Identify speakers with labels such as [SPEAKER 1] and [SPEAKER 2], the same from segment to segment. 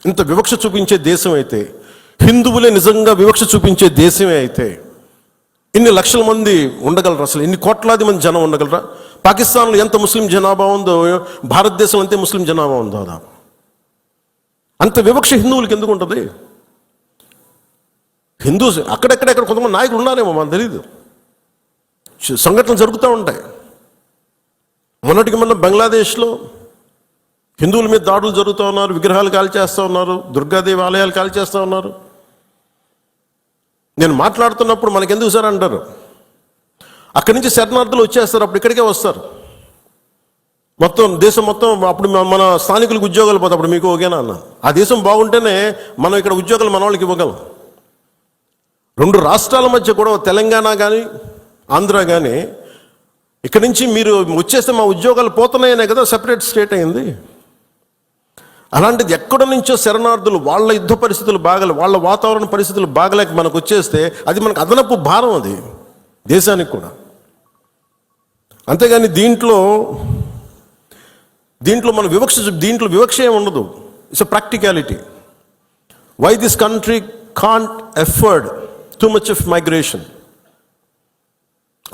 [SPEAKER 1] ఇంత వివక్ష చూపించే దేశం అయితే, హిందువులే నిజంగా వివక్ష చూపించే దేశమే అయితే ఇన్ని లక్షల మంది ఉండగలరా? అసలు ఇన్ని కోట్లాది మంది జనం ఉండగలరా? పాకిస్తాన్లో ఎంత ముస్లిం జనాభా ఉందో భారతదేశంలో అంతే ముస్లిం జనాభా ఉందో. అంత వివక్ష హిందువులకి ఎందుకు ఉంటుంది? హిందూస్ అక్కడెక్కడెక్కడ కొంతమంది నాయకులు ఉన్నారేమో, మనకు తెలియదు. సంఘటనలు జరుగుతూ ఉంటాయి. మొన్నటికి మొన్న బంగ్లాదేశ్లో హిందువుల మీద దాడులు జరుగుతూ ఉన్నారు, విగ్రహాలు కాల్చేస్తూ ఉన్నారు, దుర్గాదేవి ఆలయాలు కాల్చేస్తూ ఉన్నారు. నేను మాట్లాడుతున్నప్పుడు మనకెందుకు సార్ అంటారు, అక్కడి నుంచి శరణార్థులు వచ్చేస్తారు, అప్పుడు ఇక్కడికే వస్తారు. మొత్తం దేశం మొత్తం అప్పుడు మన స్థానికులకు ఉద్యోగాలు పోతాయి. అప్పుడు మీకు ఓకేనా అన్న? ఆ దేశం బాగుంటేనే మనం ఇక్కడ ఉద్యోగాలు మన వాళ్ళకి ఇవ్వగలం. 2 రాష్ట్రాల మధ్య కూడా, తెలంగాణ కానీ ఆంధ్ర కానీ, ఇక్కడి నుంచి మీరు వచ్చేస్తే మా ఉద్యోగాలు పోతున్నాయనే కదా సెపరేట్ స్టేట్ అయింది. అలాంటిది ఎక్కడి నుంచో శరణార్థులు వాళ్ళ యుద్ధ పరిస్థితులు బాగలే, వాళ్ళ వాతావరణ పరిస్థితులు బాగలేక మనకు వచ్చేస్తే అది మనకు అదనపు భారం, అది దేశానికి కూడా. అంతేగాని దీంట్లో మన దీంట్లో వివక్ష ఏమి ఉండదు. It's a practicality. Why this country can't afford too much of migration.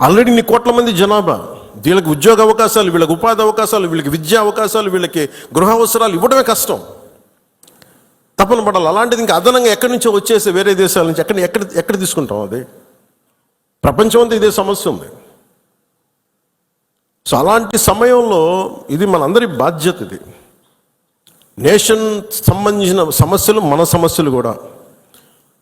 [SPEAKER 1] Already ఇన్ని కోట్ల మంది జనాభా, వీళ్ళకి ఉద్యోగ అవకాశాలు, వీళ్ళకి ఉపాధి అవకాశాలు, వీళ్ళకి విద్యా అవకాశాలు, వీళ్ళకి గృహ అవసరాలు ఇవ్వడమే కష్టం, తపన పడాలి. అలాంటిది ఇంకా అదనంగా ఎక్కడి నుంచో వచ్చేసి వేరే దేశాల నుంచి ఎక్కడ తీసుకుంటాం? అది ప్రపంచం అంతా ఇదే సమస్య ఉంది. సో అలాంటి సమయంలో ఇది మనందరి బాధ్యత. ఇది నేషన్ సంబంధించిన సమస్యలు, మన సమస్యలు కూడా.